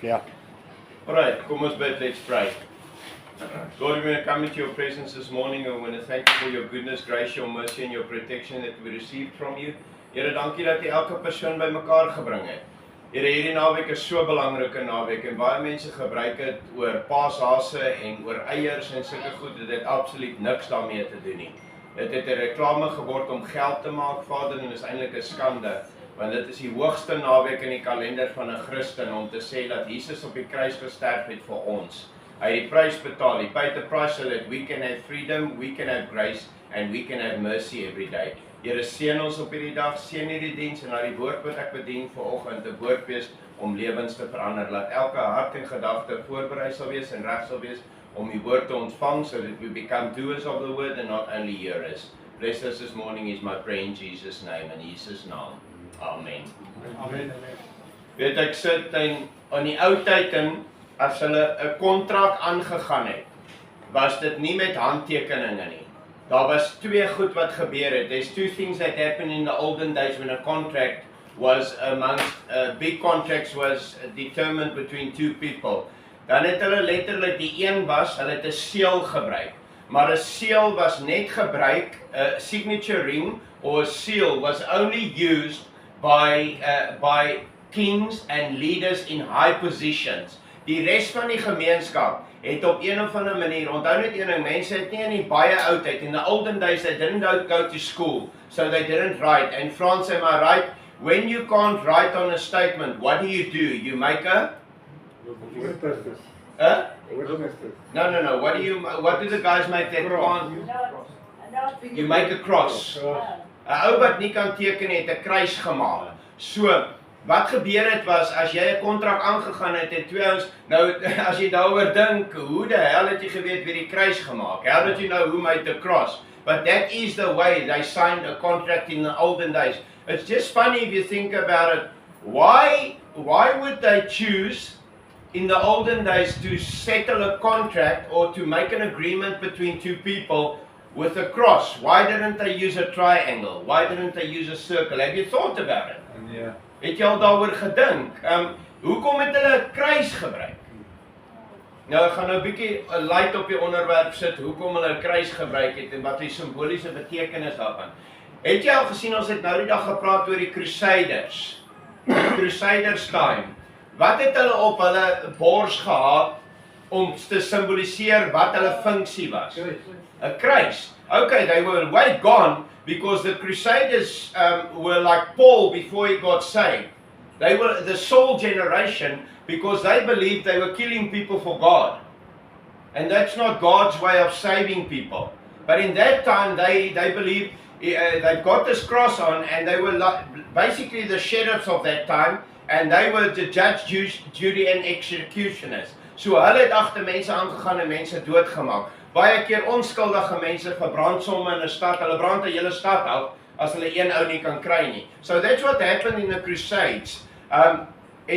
Yeah. Alright, kom ons bid, let's pray. Lord, we want to come into your presence this morning and we want to thank you for your goodness, grace, your mercy and your protection that we received from you. Here, dankie dat jy elke persoon by mekaar gebring het. Here, hierdie naweek is so belangrike naweek en baie mense gebruik dit oor paashase en oor eiers en sulke goed, dit het absoluut niks daarmee te doen nie. Dit het 'n reklame geword om geld te maak, Vader, en is eintlik 'n skande, want dit is die hoogste naweek in die kalender van 'n Christen om te sê dat Jesus op die kruis gesterf het vir ons. Hy het die prys betaal, he paid the price so that we can have freedom, we can have grace and we can have mercy every day. Here, seën ons op hierdie dag, seën hierdie diens en laat die woord wat ek bedien vanoggend 'n woord wees om lewens te verander. Laat elke hart en gedagte voorberei sal wees en reg sal wees om die woord te ontvang so that we become doers of the word and not only hearers. Bless us this morning is my prayer in Jesus' name and Jesus' name. Amen. Amen. Weet ek sit in die ou tyd in as hulle 'n kontrak aangegaan het, was dit nie met handtekeninge nie. Daar was twee goed wat gebeur het. There's two things that happened in the olden days when a contract was amongst big contracts was determined between two people. Dan het hulle letterlik die een was, hulle het 'n seël gebruik. Maar 'n seël was net gebruik, 'n signature ring or a seal was only used by kings and leaders in high positions. Die res van die gemeenskap het op een of ander manier, onthou net een ding, mense het nie in die baie oudheid, in the olden days they didn't go to school, so they didn't write. And Frans, am I right? When you can't write on a statement, what do? You make a? No. What do the guys make that can't? You make a cross. 'n Ou wat nie kan teken het 'n kruis gemaak. So, wat gebeur het was, as jy 'n kontrak aangegaan het twee ouens, nou as jy daaroor dink, hoe die hel het jy geweet wie die kruis gemaak? How did you know who made the cross? But that is the way they signed a contract in the olden days. It's just funny if you think about it. Why would they choose in the olden days to settle a contract or to make an agreement between two people with a cross? Why didn't they use a triangle? Why didn't they use a circle? Have you thought about it? Yeah. Het jy al daaroor gedink? Hoekom het hulle 'n kruis gebruik? Nou ek gaan nou 'n bietjie 'n light op die onderwerp sit, hoekom hulle 'n kruis gebruik het en wat die simboliese betekenis daarvan. Het jy al gesien, ons het nou die dag gepraat oor die Crusaders. Crusaders time. Wat het hulle op hulle bors gehad om te simboliseer wat hulle funksie was? 'n Kruis. Okay, they were way gone because the Crusaders were like Paul before he got saved. They were the Saul generation because they believed they were killing people for God. And that's not God's way of saving people. But in that time, they believed they've got this cross on and they were like, basically the sheriffs of that time and they were the judge, jury and executioners. So hulle het agter mense aangegaan en mense doodgemaak. Baie keer onskuldige mense verbrand somme in 'n stad. Hulle brand 'n hele stad af as hulle een ou nie kan kry nie. So that's what happened in the Crusades. En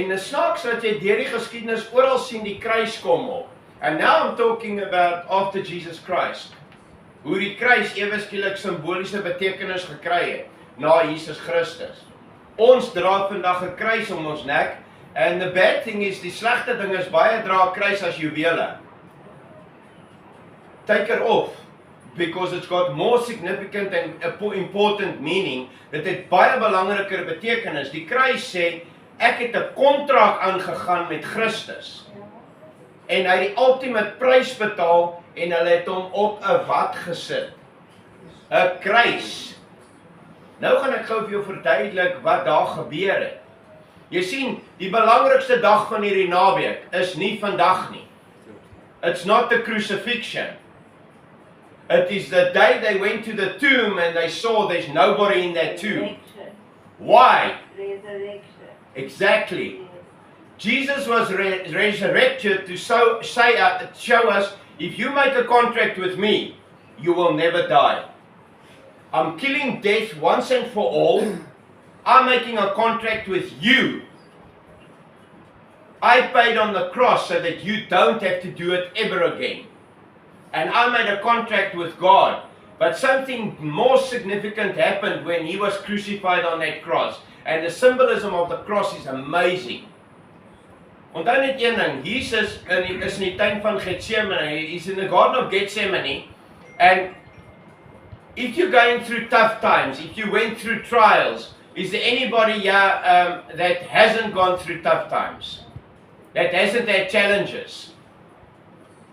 die snaaks dat jy deur die geskiedenis oral sien die kruis kom op. And now I'm talking about after Jesus Christ. Hoe die kruis ewe skielik simboliese betekenis gekry het na Jesus Christus. Ons dra vandag 'n kruis om ons nek. And the bad thing is, die slegte ding is baie dra 'n kruis as juwele. Take it off, because it's got more significant and important meaning. Dit het baie belangriker betekenis. Die kruis sê, ek het 'n kontrak aangegaan met Christus. En hy het die ultimate prys betaal en hulle het hom op 'n wat gesit? 'n Kruis. Nou gaan ek gou vir jou verduidelik wat daar gebeur het. Jy sien, die belangrikste dag van hierdie naweek is nie vandag nie. It's not the crucifixion. It is the day they went to the tomb and they saw there's nobody in that tomb. Why? Resurrection. Exactly. Jesus was resurrected to show us, if you make a contract with me, you will never die. I'm killing death once and for all. I'm making a contract with you. I paid on the cross so that you don't have to do it ever again. And I made a contract with God. But something more significant happened when he was crucified on that cross. and the symbolism of the cross is amazing. Onthou net een ding, Jesus is in die tuin van Gethsemane, he's in the Garden of Gethsemane, and if you're going through tough times, if you went through trials, is there anybody here that hasn't gone through tough times? That hasn't had challenges?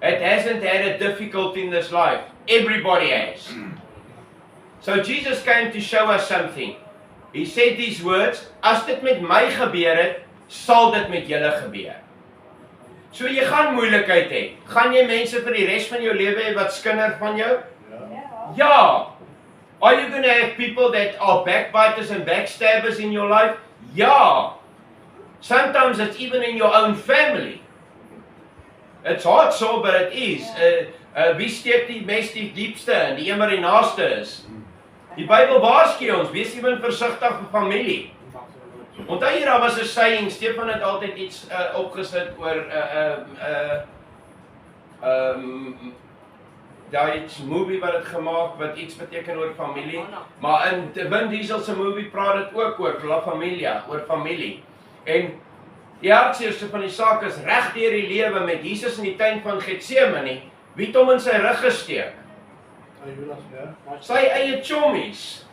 That hasn't had a difficulty in this life? Everybody has. So Jesus came to show us something. He said these words, as dit met my gebeur het, sal dit met julle gebeur. So jy gaan moeilikheid hê. Gaan jy mense vir die res van jou lewe hê wat skinder van jou? Ja. Are you going to have people that are backbiters and backstabbers in your life? Ja. Sometimes it's even in your own family. It's hard so, but it is. Wie steek die mes die diepste in? Die een wat die naaste is. Die Bybel waarsku ons, wees ewen versigtig vir familie. Onthou hier, daar was 'n saying, Stefan het altyd iets opgesit oor daai movie wat het gemaak wat iets beteken oor familie, maar in Vin Diesel se movie praat dit ook oor La Familia, oor familie. En die hartseerste van die saak is reg deur die lewe met Jesus in die tuin van Gethsemane, wie het hom in sy rug gesteek? Sy eie chommies,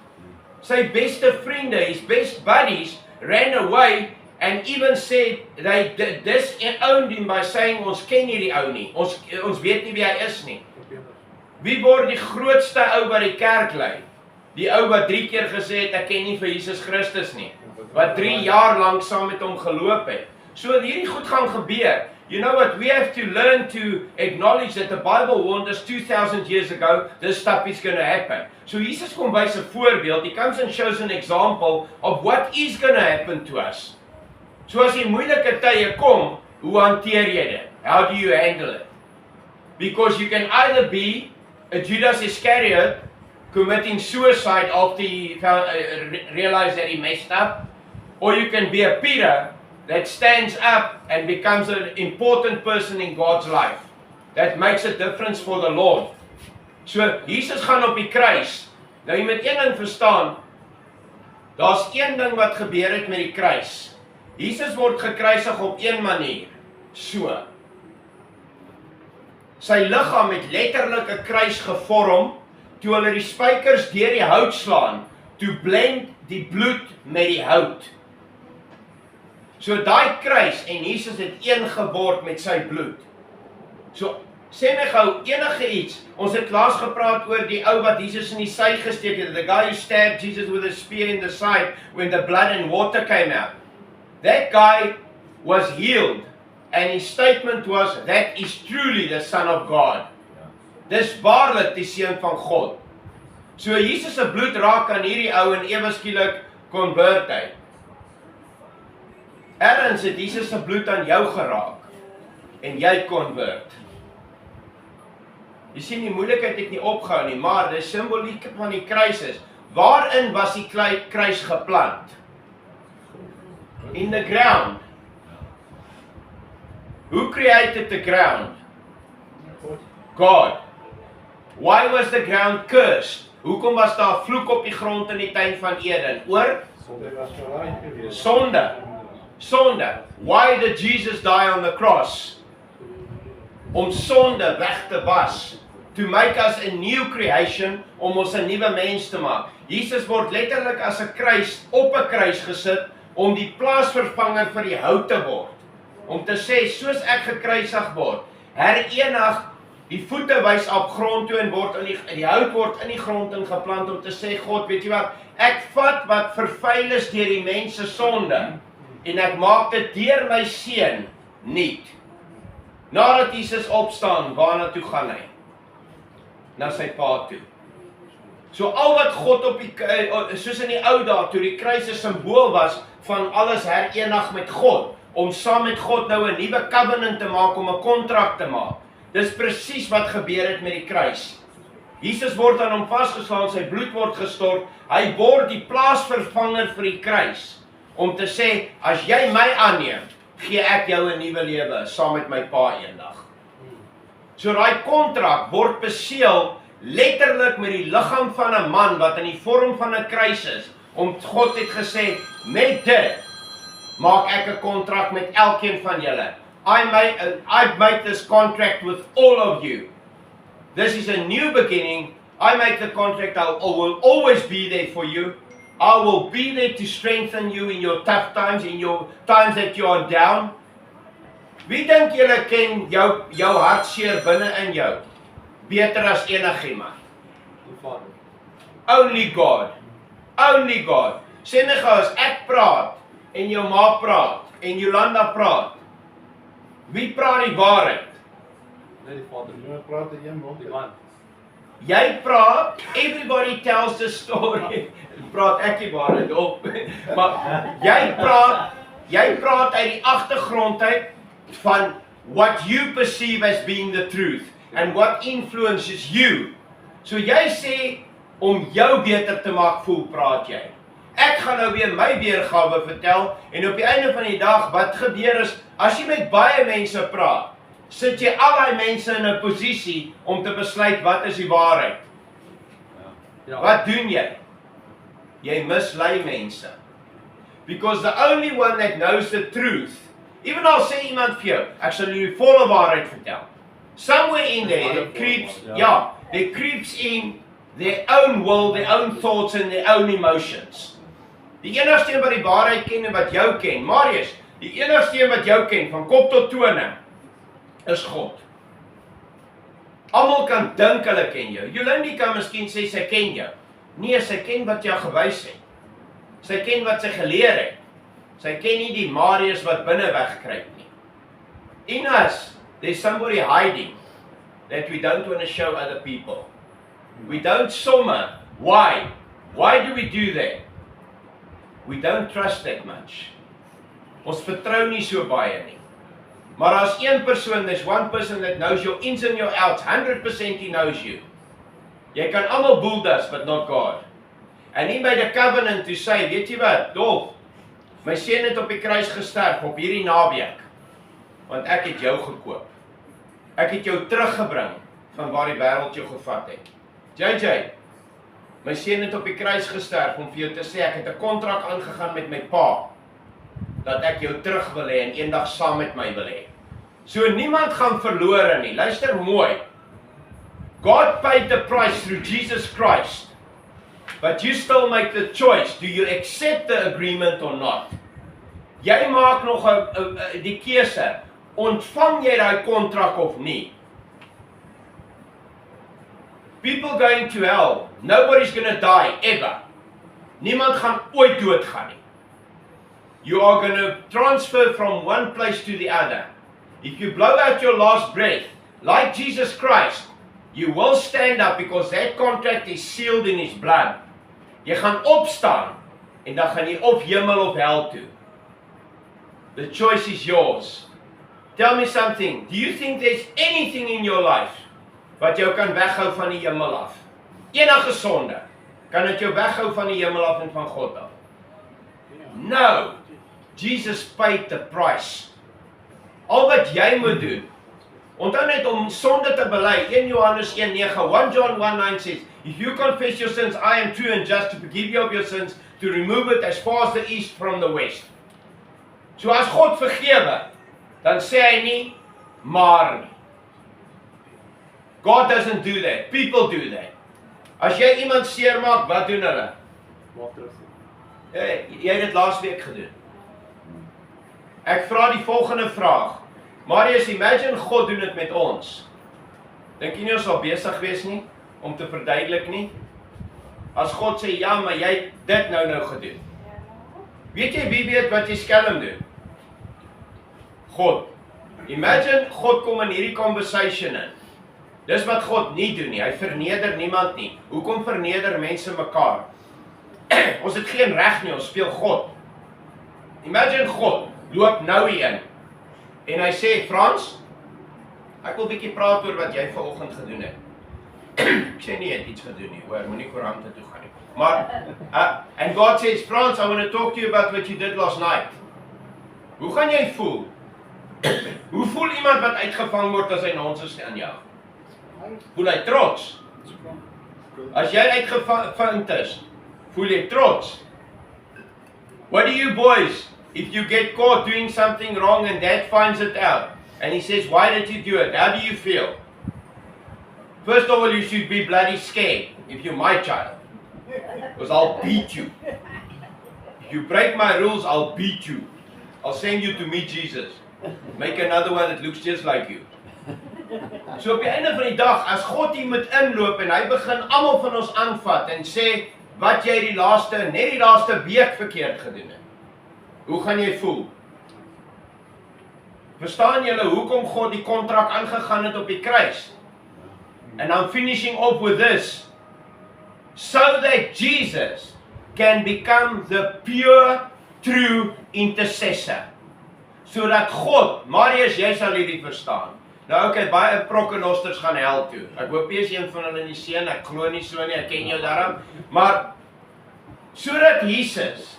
sy beste vriende, his best buddies, ran away and even said they disowned him by saying, ons ken nie die ou nie, ons weet nie wie hy is nie. Wie word die grootste ou wat die kerk lei? Die ou wat 3 keer gesê het, ek ken nie vir Jesus Christus nie. Wat 3 jaar lank saam met hom geloop het. So hierdie goed gaan gebeur. You know what, we have to learn to acknowledge that the Bible warned us 2,000 years ago, this stuff is going to happen. So Jesus kom wys 'n voorbeeld, he comes and shows an example of what is going to happen to us. So as die moeilike tye kom, hoe hanteer jy dit? How do you handle it? Because you can either be a Judas Iscariot committing suicide after he realized that he messed up, or you can be a Peter that stands up and becomes an important person in God's life. That makes a difference for the Lord. So, Jesus gaan op die kruis. Nou, jy moet een ding verstaan, daar's een ding wat gebeur het met die kruis. Jesus word gekruisig op een manier. So. Sy liggaam het letterlik 'n kruis gevorm, toe hulle die spykers deur die hout slaan, to blend die bloed met die hout. So daai kruis en Jesus het een geword met sy bloed. So sê my gou enige iets. Ons het laas gepraat oor die ou wat Jesus in die sy gesteek het. The guy who stabbed Jesus with a spear in the side when the blood and water came out. That guy was healed and his statement was, that is truly the Son of God. Dis waarlik die seun van God. So Jesus se bloed raak aan hierdie ou en ewe skielik convert hy. Ergens het Jesus se bloed aan jou geraak en jy convert. Jy sien die moeilikheid het nie opgehou nie, maar die simboliek van die kruis is, waarin was die kruis geplant? In the ground. Who created the ground? God. Why was the ground cursed? Hoekom was daar vloek op die grond in die tuin van Eden? Oor? Sonde. Sonde. Why did Jesus die on the cross? Om sonde weg te was. To make us a new creation, om ons 'n nuwe mens te maak. Jesus word letterlik as 'n kruis op 'n kruis gesit, om die plaasvervanger vir die hout te word. Om te sê, soos ek gekruisig word, herenig, die voete wys op grond toe en word in die hout word in die grond ingeplant om te sê, God, weet jy wat, ek vat wat vervuil is deur die mens se sonde en ek maak dit deur my seun nuut. Nadat Jesus opstaan, waarna toe gaan hy? Na sy Pa toe. So al wat God op die soos in die ou dae toe die kruis 'n simbool was van alles herenig met God, om saam met God nou 'n nuwe covenant te maak, om 'n kontrak te maak. Dis presies wat gebeur het met die kruis. Jesus word aan hom vasgeslaan, sy bloed word gestort, hy word die plaasvervanger vir die kruis, om te sê, as jy my aanneem, gee ek jou 'n nuwe lewe, saam met my Pa eendag. So daai kontrak word beseël letterlik met die liggaam van 'n man wat in die vorm van 'n kruis is, om God het gesê, met dit maak ek 'n kontrak met elkeen van julle. I made this contract with all of you. This is a new beginning. I make the contract. I will always be there for you. I will be there to strengthen you in your tough times, in your times that you are down. Wie dink julle ken jou hartseer binne in jou beter as enigiemand? Only God. Only God. Sê my gou, as ek praat en jou ma praat en Jolanda praat, wie praat die waarheid? Net die Vader. Jy praat in een mond. Die man. Jy praat, everybody tells the story. Praat ek die waarheid op. Maar jy praat uit die agtergrond uit van what you perceive as being the truth and what influences you. So jy sê om jou beter te maak voel, praat jy. Ek gaan nou weer my weergawe vertel en op die einde van die dag wat gebeur is as jy met baie mense praat, sit jy al die mense in 'n posisie om te besluit wat is die waarheid. Ja. Wat doen jy? Jy mislei mense. Because the only one that knows the truth, even al sê iemand vir jou, ek sal jullie volle waarheid vertel. Somewhere in there, it creeps in their own will, their own thoughts and their own emotions. Die enigste wat die waarheid ken en wat jou ken, Marius, die enigste wat jou ken, van kop tot tone, is God. Almal kan dink hulle ken jou. Jolandi kan miskien sê sy ken jou. Nee, sy ken wat jou gewys het. Sy ken wat sy geleer het. Sy ken nie die Marius wat binne wegkruip nie. In us, there's somebody hiding that we don't want to show other people. We don't sommer. Why? Why do we do that? We don't trust that much. Ons vertrou nie so baie nie. Maar as een persoon, there's one person that knows your ins and your outs, 100% he knows you. Jy kan almal boeldas, but not God. En nie by the covenant to say, weet jy wat, Dolf, my seun het op die kruis gesterf op hierdie naweek, want ek het jou gekoop. Ek het jou teruggebring van waar die wêreld jou gevat het. JJ, my seun het op die kruis gesterf om vir jou te sê, ek het 'n kontrak aangegaan met my pa, dat ek jou terug wil hê en eendag saam met my wil hê. So niemand gaan verlore nie. Luister mooi. God paid the price through Jesus Christ. But you still make the choice. Do you accept the agreement or not? Jy maak nog die keuse. Ontvang jy daai kontrak of nie? People going to hell. Nobody's going to die ever. Niemand gaan ooit doodgaan nie. You are going to transfer from one place to the other. If you blow out your last breath, like Jesus Christ, you will stand up because that contract is sealed in His blood. Jy gaan opstaan en dan gaan jy of hemel of hel toe. The choice is yours. Tell me something. Do you think there's anything in your life wat jou kan weghou van die hemel af? Enige sonde kan dit jou weghou van die hemel af en van God af? No. Jesus paid the price. Al wat jy moet doen, onthou net om sonde te bely. 1 Johannes 1:9, 1 John 1:9 says, if you confess your sins, I am true and just to forgive you of your sins, to remove it as far as the east from the west. So as God vergewe, dan sê hy nie, maar nie. God doesn't do that. People do that. As jy iemand seermaak, wat doen hulle? Maak terug. Jy het dit laas week gedoen. Ek vra die volgende vraag. Marius, imagine God doen dit met ons. Dink jy nie ons sal besig wees nie om te verduidelik nie? As God sê ja, maar jy het dit nou gedoen. Weet jy wie weet wat jy skelm doen? God. Imagine God kom in hierdie conversation in. Dis wat God nie doen nie. Hy verneder niemand nie. Hoekom verneder mense mekaar? Ons het geen reg nie, ons speel God. Imagine God loop nou hier in. En hy sê, Frans, ek wil bietjie praat oor wat jy vanoggend gedoen het. Ek sê nie, jy het iets gedoen nie, hoor, moenie koerante toe gaan nie. Maar, and God says, Frans, I want to talk to you about what you did last night. Hoe gaan jy voel? Hoe voel iemand wat uitgevang word as hy nonsens aan jou? Voel hy trots? As jy uitgevind is, voel jy trots? What do you boys, if you get caught doing something wrong and dad finds it out, and he says, why did you do it? How do you feel? First of all, you should be bloody scared if you're my child. Because I'll beat you. If you break my rules, I'll beat you. I'll send you to meet Jesus. Make another one that looks just like you. So op die einde van die dag, as God hier moet inloop en hy begin almal van ons aanvat en sê wat jy net die laaste week verkeerd gedoen het. Hoe gaan jy voel? Verstaan julle hoekom God die kontrak aangegaan het op die kruis? And I'm finishing off with this. So that Jesus can become the pure, true intercessor. Sodat God, Marius, jy sal hierdie verstaan. Nou okay, baie prokkenosters gaan hel toe. Ek hoop jy is een van hulle nie seën, ek glo nie so nie, ek ken jou daarom. Maar sodat Jesus,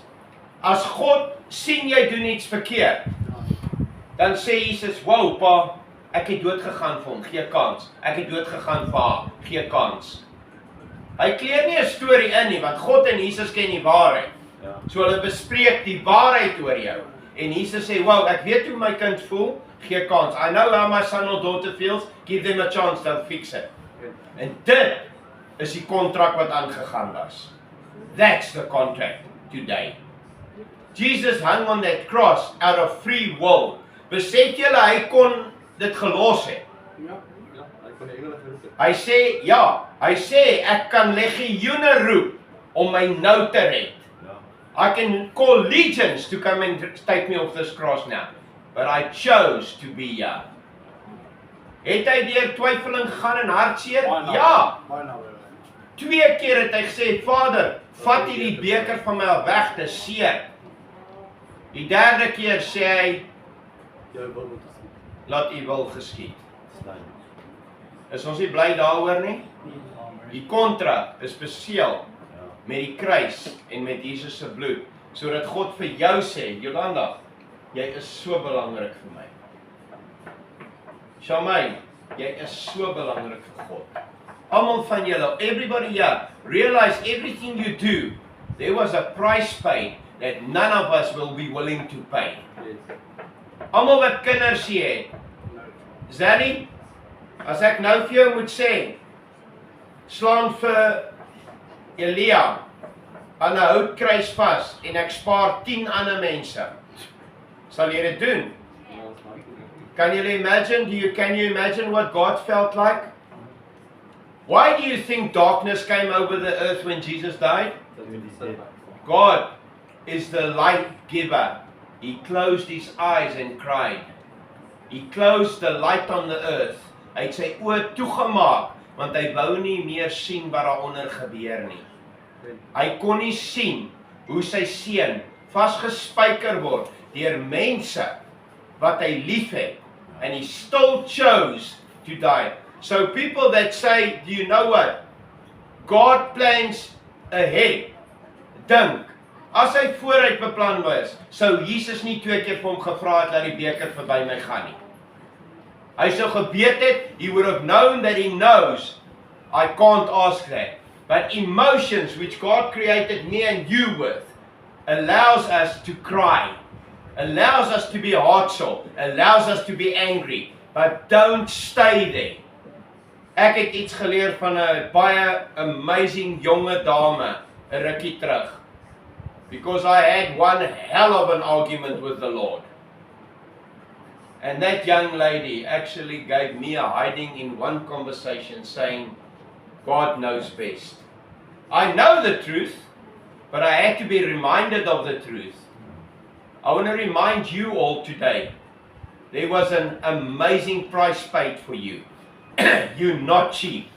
as God sien jy doen iets verkeerd, dan sê Jesus, wow pa, ek het dood gegaan vir hom, gee kans. Ek het dood gegaan vir haar, gee kans. Hy kleer nie 'n storie in nie, want God en Jesus ken die waarheid. Ja. So hulle bespreek die waarheid oor jou. En Jesus sê, wow, ek weet hoe my kind voel, gee kans. I know how my son or daughter feels, give them a chance, they'll fix it. En dit is die kontrak wat aangegaan was. That's the contract today. Jesus hung on that cross out of free will. Besef julle, hy kon dit gelos het. Ja, hy kon die engele geroep het. Hy sê, ek kan legioene roep om my nou te red. I can call legions to come and take me off this cross now. But I chose to be here. Het hy deur twyfeling gegaan en hartseer? Ja. 2 keer het hy gesê, Vader, vat hierdie beker van my weg, te seer. Die 3de keer sê hy, Jou wil moet gesien. laat u wil geskied. Is ons nie bly daaroor nie? Die kontrak is beseël met die kruis en met Jesus se bloed, sodat God vir jou sê, Jolanda, jy is so belangrik vir my. Shamay, jy is so belangrik vir God. Almal van julle, everybody here, realize everything you do, there was a price paid that none of us will be willing to pay. Yes. Almal wat kinders het, Zanny, as ek nou vir jou moet sê, slaan vir Elia aan 'n houtkruis vas en ek spaar 10 ander mense. Sal jy dit doen? Can you imagine what God felt like? Why do you think darkness came over the earth when Jesus died? God is the light giver. He closed his eyes and cried. He closed the light on the earth. Hy het sy oë toegemaak, want hy wou nie meer sien wat daaronder gebeur nie. Hy kon nie sien hoe sy seun vasgespijker word deur mense wat hy liefhet, and he still chose to die. So people that say, do you know what? God plans ahead. Dink, as hy vooruit beplan was, sou Jesus nie 2 keer vir hom gevra het dat die beker verby my gaan nie. Hy sou geweet het, he would have known that he knows, I can't ask that. But emotions which God created me and you with, allows us to cry, allows us to be heartsore, allows us to be angry, but don't stay there. Ek het iets geleer van 'n baie amazing jonge dame, 'n rukkie terug. Because I had one hell of an argument with the Lord. And that young lady actually gave me a hiding in one conversation saying, God knows best. I know the truth, but I had to be reminded of the truth. I want to remind you all today, there was an amazing price paid for you. You're not cheap.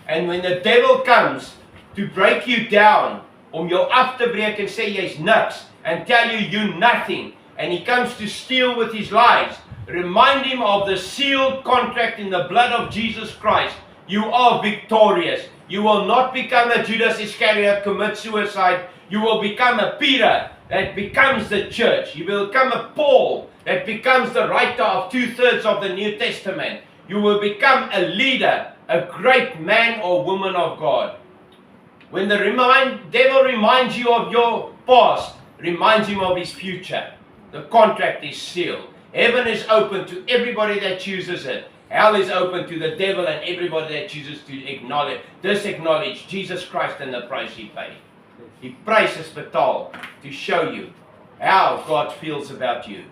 And when the devil comes to break you down, om jou af te breek en sê jy's niks, and tell you you're nothing, and he comes to steal with his lies, remind him of the sealed contract in the blood of Jesus Christ. You are victorious. You will not become a Judas Iscariot, commit suicide. You will become a Peter that becomes the church. You will become a Paul that becomes the writer of 2/3 of the New Testament. You will become a leader, a great man or woman of God. When the devil reminds you of your past, reminds him of his future. The contract is sealed. Heaven is open to everybody that chooses it. Hell is open to the devil and everybody that chooses to disacknowledge Jesus Christ and the price he paid. Die prijs is betaal to show you how God feels about you.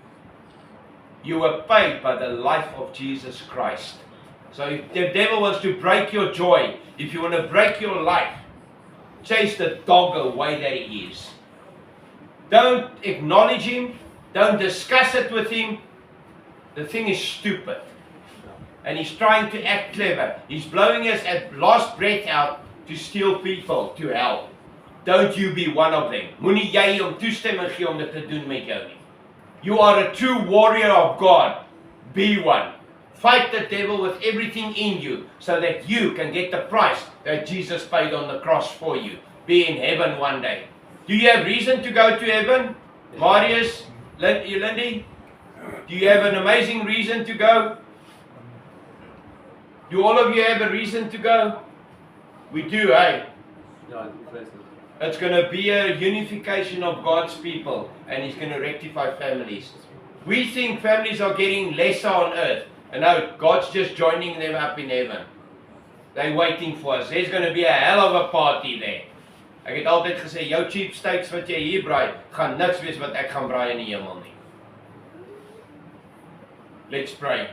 You were paid by the life of Jesus Christ. So if the devil wants to break your joy, if you want to break your life, chase the dog away that he is. Don't acknowledge him. Don't discuss it with him. The thing is stupid. And he's trying to act clever. He's blowing his last breath out to steal people to hell. Don't you be one of them. Moenie jy hom toestemming gee om dit te doen met jou nie. You are a true warrior of God. Be one. Fight the devil with everything in you so that you can get the price that Jesus paid on the cross for you. Be in heaven one day. Do you have reason to go to heaven? Marius, Lindy? Do you have an amazing reason to go? Do all of you have a reason to go? We do, eh? Ja, ik vrees het. It's going to be a unification of God's people, and He's going to rectify families. We think families are getting lesser on earth, and now God's just joining them up in heaven. They're waiting for us. There's going to be a hell of a party there. Ek het altyd gesê, jou cheap steaks wat jy hier braai, gaan niks wees wat ek gaan braai in die hemel nie. Let's pray.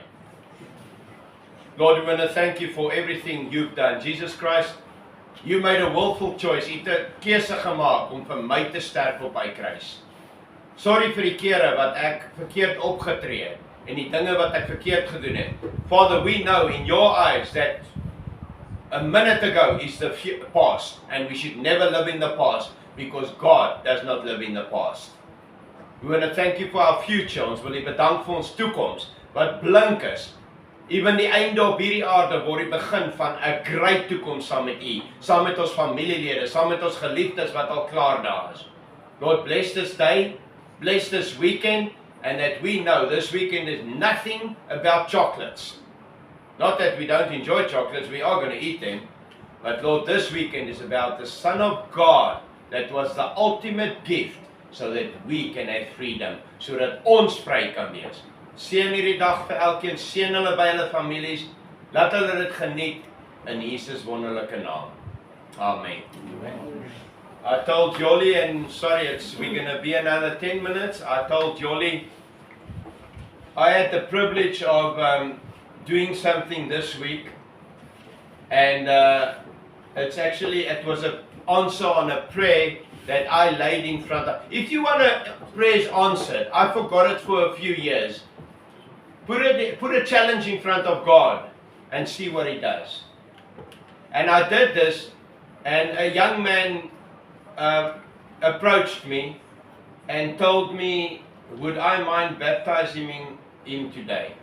Lord, we want to thank you for everything you've done. Jesus Christ, you made a willful choice. You het 'n keuse gemaak om vir my te sterf op hy kruis. Sorry vir die kere wat ek verkeerd opgetree het en die dinge wat ek verkeerd gedoen het. Father, we know in your eyes that a minute ago is the past, and we should never live in the past because God does not live in the past. We want to thank you for our future. Ons wil U bedank vir ons toekoms wat blink is. Ewen die einde op hierdie aarde word die begin van 'n groot toekoms saam met U, saam met ons familielede, saam met ons geliefdes wat al klaar daar is. Lord, bless this day, bless this weekend, and that we know this weekend is nothing about chocolates. Not that we don't enjoy chocolates, we are going to eat them. But Lord, this weekend is about the Son of God that was the ultimate gift so that we can have freedom, sodat ons vry kan wees. Seën hierdie dag vir elkeen, seën hulle by hulle families, laat hulle dit geniet in Jesus wonderlike naam. Amen. I told Jolly, and sorry, we're going to be another 10 minutes. I told Jolly, I had the privilege of doing something this week, and it was an answer on a prayer that I laid in front of. If you want a prayers answered, I forgot it for a few years. Put a challenge in front of God and see what He does. And I did this, and a young man approached me and told me, would I mind baptizing him today?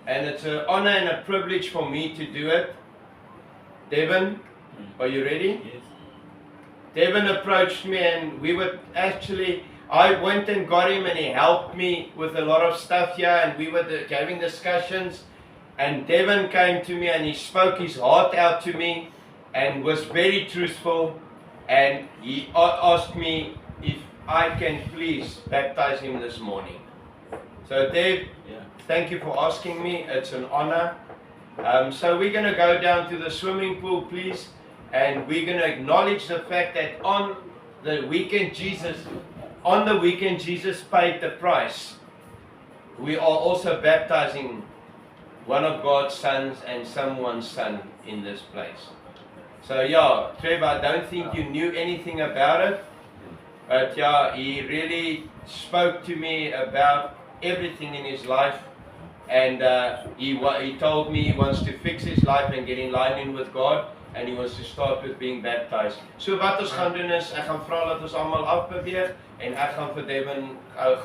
And it's an honor and a privilege for me to do it. Devin, are you ready? Yes. Devin approached me, and I went and got him, and he helped me with a lot of stuff here, and we were having discussions, and Devin came to me and he spoke his heart out to me and was very truthful, and he asked me if I can please baptize him this morning. So Dave, thank you for asking me. It's an honor. So we're going to go down to the swimming pool, please, and we're going to acknowledge the fact that on the weekend Jesus paid the price. We are also baptizing one of God's sons and someone's son in this place. So yeah, Trevor, I don't think you knew anything about it, but yeah, he really spoke to me about everything in his life, and he told me he wants to fix his life and get in line with God, and he wants to start with being baptized. So wat ons gaan doen is, ek gaan vra dat ons almal afbeweeg, en ek gaan vir Devin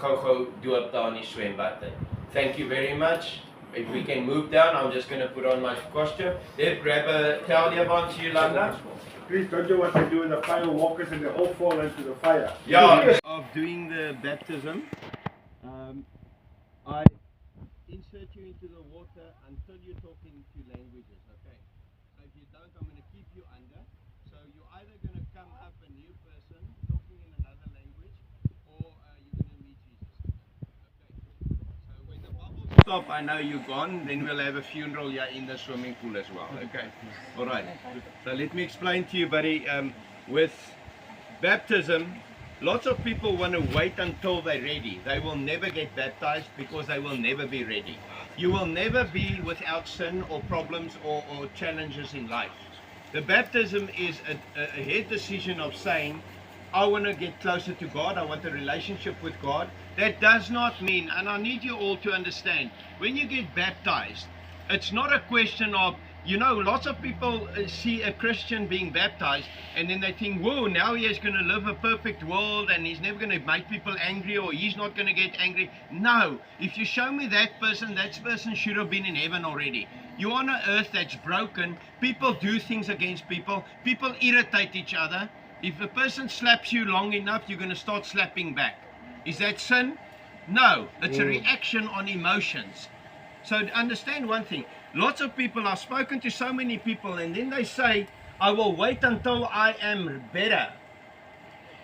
gou doop daar in die swembad. Thank you very much. If we can move down, I'm just going to put on my costume. Dave, grab a towel, Yolanda. Please don't do what they do with the fire walkers and they all fall into the fire. Yeah. Of doing the baptism, I insert you into the water until you're talking two languages, okay? So if you don't, I'm going to keep you under. So you're either going to come up a new person talking in another language, stop, I know you're gone, then we'll have a funeral here in the swimming pool as well. Okay. All right. So let me explain to you, buddy. With baptism, lots of people want to wait until they're ready. They will never get baptized because they will never be ready. You will never be without sin or problems or challenges in life. The baptism is a head decision of saying, I want to get closer to God, I want a relationship with God. That does not mean, and I need you all to understand, when you get baptized, it's not a question of, you know, lots of people see a Christian being baptized and then they think, whoa, now he is going to live a perfect world and he's never going to make people angry or he's not going to get angry. No, if you show me that person should have been in heaven already. You're on an earth that's broken. People do things against people. People irritate each other. If a person slaps you long enough, you're going to start slapping back. Is that sin? No, it's a reaction on emotions. So understand one thing. Lots of people, I've spoken to so many people, and then they say, I will wait until I am better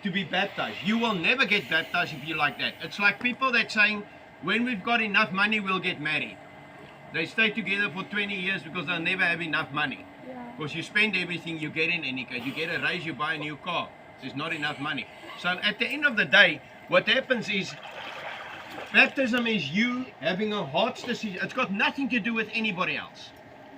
to be baptized. You will never get baptized if you like that. It's like people that saying, when we've got enough money, we'll get married. They stay together for 20 years because they'll never have enough money. Because you spend everything you get in any case. You get a raise, you buy a new car. There's not enough money. So at the end of the day, what happens is, baptism is you having a heart's decision. It's got nothing to do with anybody else.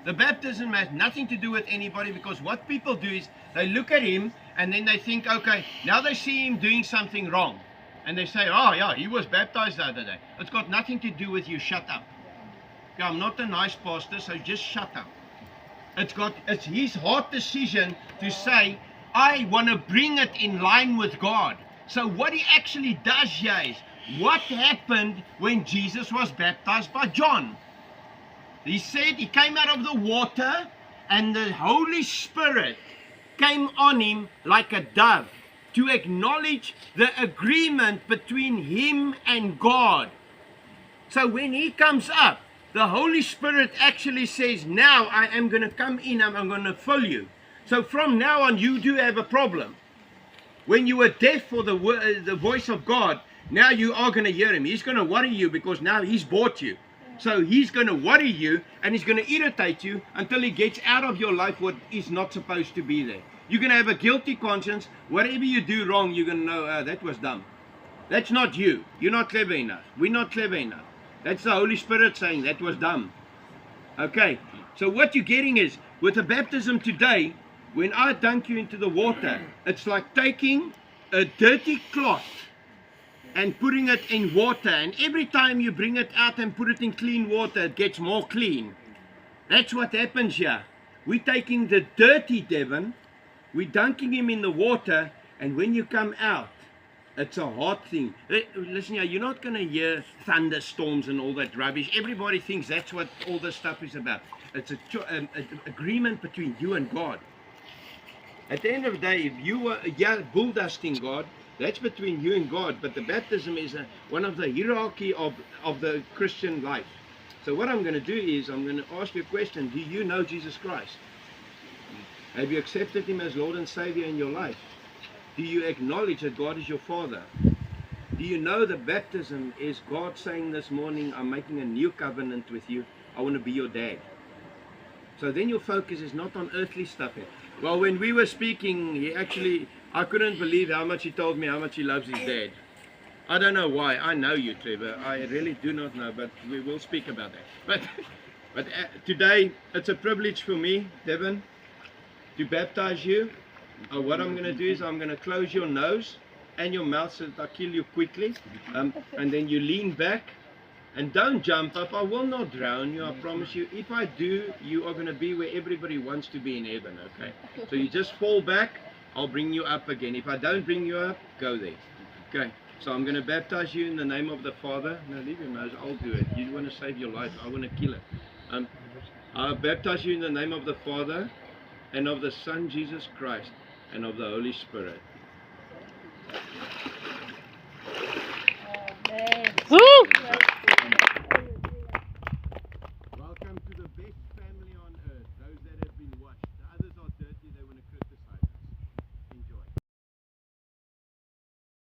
The baptism has nothing to do with anybody, because what people do is they look at him and then they think, okay, now they see him doing something wrong. And they say, oh yeah, he was baptized the other day. It's got nothing to do with you. Shut up. Okay, I'm not a nice pastor, so just shut up. It's his heart decision to say, I want to bring it in line with God. So what he actually does here is, what happened when Jesus was baptized by John? He said he came out of the water and the Holy Spirit came on him like a dove to acknowledge the agreement between him and God. So when he comes up, the Holy Spirit actually says, now I am going to come in and I'm going to fill you. So from now on, you do have a problem. When you were deaf for the voice of God, now you are going to hear him. He's going to worry you because now he's bought you. So he's going to worry you and he's going to irritate you until he gets out of your life what is not supposed to be there. You're going to have a guilty conscience. Whatever you do wrong, you're going to know, that was dumb. That's not you. You're not clever enough. We're not clever enough. That's the Holy Spirit saying that was dumb. Okay, so what you're getting is, with the baptism today, when I dunk you into the water, it's like taking a dirty cloth and putting it in water, and every time you bring it out and put it in clean water, it gets more clean. That's what happens here. We're taking the dirty Devon, we're dunking him in the water, and when you come out, it's a hot thing. Listen here, you're not going to hear thunderstorms and all that rubbish. Everybody thinks that's what all this stuff is about. It's an agreement between you and God. At the end of the day, if you are bull dusting God, that's between you and God. But the baptism is one of the hierarchy of the Christian life. So what I'm going to do is, I'm going to ask you a question. Do you know Jesus Christ? Have you accepted him as Lord and Savior in your life? Do you acknowledge that God is your Father? Do you know that baptism is God saying this morning, I'm making a new covenant with you. I want to be your dad. So then your focus is not on earthly stuff. Well, when we were speaking, I couldn't believe how much he told me how much he loves his dad. I don't know why. I know you, Trevor. I really do not know, but we will speak about that. But today, it's a privilege for me, Devon, to baptize you. What I'm going to do is I'm going to close your nose and your mouth so that I kill you quickly. And then you lean back and don't jump up. I will not drown you, I promise you. If I do, you are going to be where everybody wants to be in heaven, okay? So you just fall back, I'll bring you up again. If I don't bring you up, go there. Okay, so I'm going to baptize you in the name of the Father. No, leave your nose, I'll do it. You want to save your life, I want to kill it. I'll baptize you in the name of the Father and of the Son, Jesus Christ, and of the Holy Spirit.